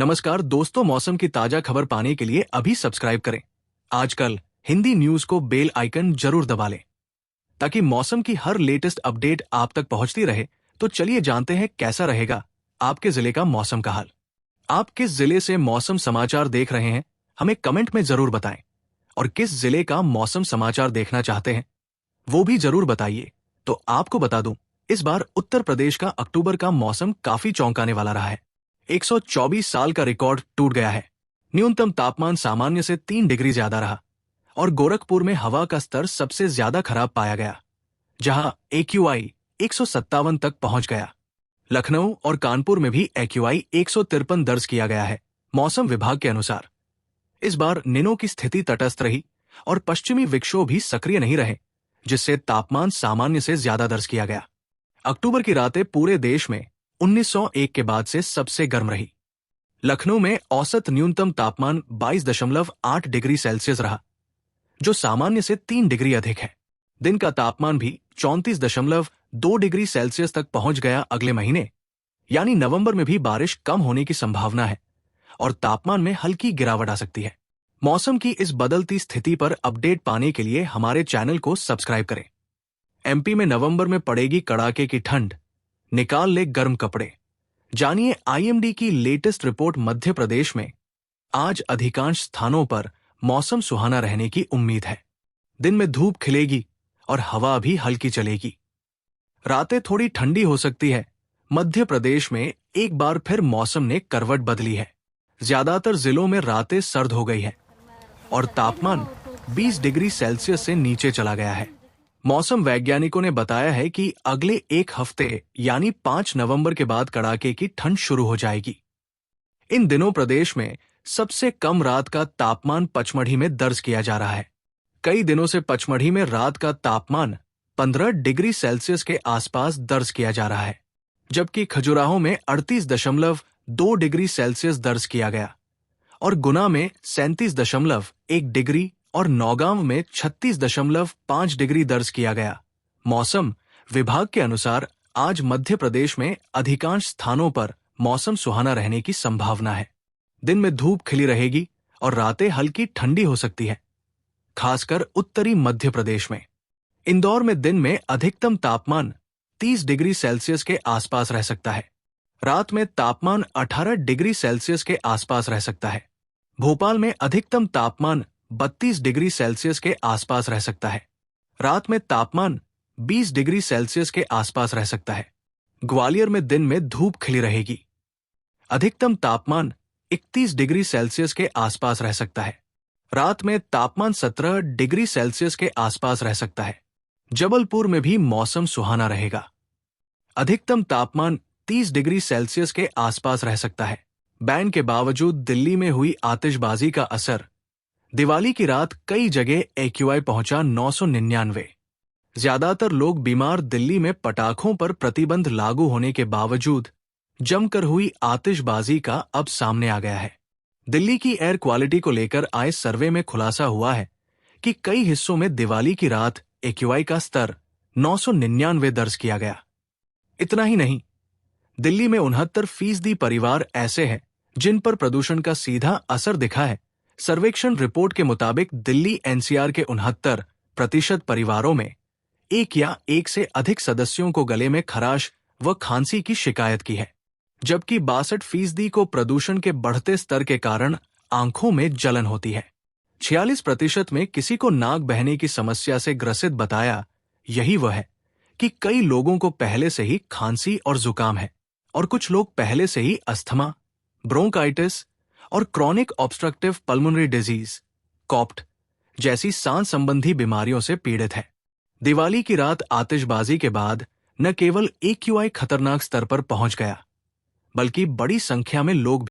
नमस्कार दोस्तों, मौसम की ताजा खबर पाने के लिए अभी सब्सक्राइब करें। आजकल हिंदी न्यूज को बेल आइकन जरूर दबा लें ताकि मौसम की हर लेटेस्ट अपडेट आप तक पहुंचती रहे। तो चलिए जानते हैं कैसा रहेगा आपके जिले का मौसम का हाल। आप किस जिले से मौसम समाचार देख रहे हैं, हमें कमेंट में जरूर बताएं। और किस जिले का मौसम समाचार देखना चाहते हैं वो भी जरूर बताइए। तो आपको बता दूं, इस बार उत्तर प्रदेश का अक्टूबर का मौसम काफी चौंकाने वाला रहा है। 124 साल का रिकॉर्ड टूट गया है। न्यूनतम तापमान सामान्य से 3 डिग्री ज्यादा रहा और गोरखपुर में हवा का स्तर सबसे ज्यादा खराब पाया गया, जहां AQI 157 तक पहुंच गया। लखनऊ और कानपुर में भी AQI 153 दर्ज किया गया है। मौसम विभाग के अनुसार इस बार निनो की स्थिति तटस्थ रही और पश्चिमी विक्षोभ भी सक्रिय नहीं रहे, जिससे तापमान सामान्य से ज्यादा दर्ज किया गया। अक्टूबर की रातें पूरे देश में 1901 के बाद से सबसे गर्म रही। लखनऊ में औसत न्यूनतम तापमान 22.8 डिग्री सेल्सियस रहा, जो सामान्य से 3 डिग्री अधिक है। दिन का तापमान भी 34.2 डिग्री सेल्सियस तक पहुंच गया। अगले महीने यानी नवंबर में भी बारिश कम होने की संभावना है और तापमान में हल्की गिरावट आ सकती है। मौसम की इस बदलती स्थिति पर अपडेट पाने के लिए हमारे चैनल को सब्सक्राइब करें। MP में नवंबर में पड़ेगी कड़ाके की ठंड, निकाल ले गर्म कपड़े। जानिए IMD की लेटेस्ट रिपोर्ट। मध्य प्रदेश में आज अधिकांश स्थानों पर मौसम सुहाना रहने की उम्मीद है। दिन में धूप खिलेगी और हवा भी हल्की चलेगी। रातें थोड़ी ठंडी हो सकती है। मध्य प्रदेश में एक बार फिर मौसम ने करवट बदली है। ज्यादातर जिलों में रातें सर्द हो गई है और तापमान 20 डिग्री सेल्सियस से नीचे चला गया है। मौसम वैज्ञानिकों ने बताया है कि अगले एक हफ्ते यानी 5 नवंबर के बाद कड़ाके की ठंड शुरू हो जाएगी। इन दिनों प्रदेश में सबसे कम रात का तापमान पचमढ़ी में दर्ज किया जा रहा है। कई दिनों से पचमढ़ी में रात का तापमान 15 डिग्री सेल्सियस के आसपास दर्ज किया जा रहा है, जबकि खजुराहो में 38.2 डिग्री सेल्सियस दर्ज किया गया और गुना में 37.1 डिग्री और नौगांव में 36.5 डिग्री दर्ज किया गया। मौसम विभाग के अनुसार आज मध्य प्रदेश में अधिकांश स्थानों पर मौसम सुहाना रहने की संभावना है। दिन में धूप खिली रहेगी और रातें हल्की ठंडी हो सकती है, खासकर उत्तरी मध्य प्रदेश में। इंदौर में दिन में अधिकतम तापमान 30 डिग्री सेल्सियस के आसपास रह सकता है। रात में तापमान 18 डिग्री सेल्सियस के आसपास रह सकता है। भोपाल में अधिकतम तापमान 32 डिग्री सेल्सियस के आसपास रह सकता है। रात में तापमान 20 डिग्री सेल्सियस के आसपास रह सकता है। ग्वालियर में दिन में धूप खिली रहेगी। अधिकतम तापमान 31 डिग्री सेल्सियस के आसपास रह सकता है। रात में तापमान 17 डिग्री सेल्सियस के आसपास रह सकता है। जबलपुर में भी मौसम सुहाना रहेगा। अधिकतम तापमान 30 डिग्री सेल्सियस के आसपास रह सकता है। बैन के बावजूद दिल्ली में हुई आतिशबाजी का असर। दिवाली की रात कई जगह AQI पहुंचा 999। ज्यादातर लोग बीमार। दिल्ली में पटाखों पर प्रतिबंध लागू होने के बावजूद जमकर हुई आतिशबाजी का अब सामने आ गया है। दिल्ली की एयर क्वालिटी को लेकर आए सर्वे में खुलासा हुआ है कि कई हिस्सों में दिवाली की रात AQI का स्तर 999 दर्ज किया गया। इतना ही नहीं, दिल्ली में 69% परिवार ऐसे हैं जिन पर प्रदूषण का सीधा असर दिखा है। सर्वेक्षण रिपोर्ट के मुताबिक दिल्ली NCR के 69% परिवारों में एक या एक से अधिक सदस्यों को गले में खराश व खांसी की शिकायत की है, जबकि 62% को प्रदूषण के बढ़ते स्तर के कारण आंखों में जलन होती है। 46% में किसी को नाक बहने की समस्या से ग्रसित बताया। यही वह है कि कई लोगों को पहले से ही खांसी और जुकाम है और कुछ लोग पहले से ही अस्थमा, ब्रोंकाइटिस और chronic obstructive pulmonary disease Copt जैसी सांस संबंधी बीमारियों से पीड़ित है। दिवाली की रात आतिशबाजी के बाद न केवल AQI खतरनाक स्तर पर पहुंच गया, बल्कि बड़ी संख्या में लोग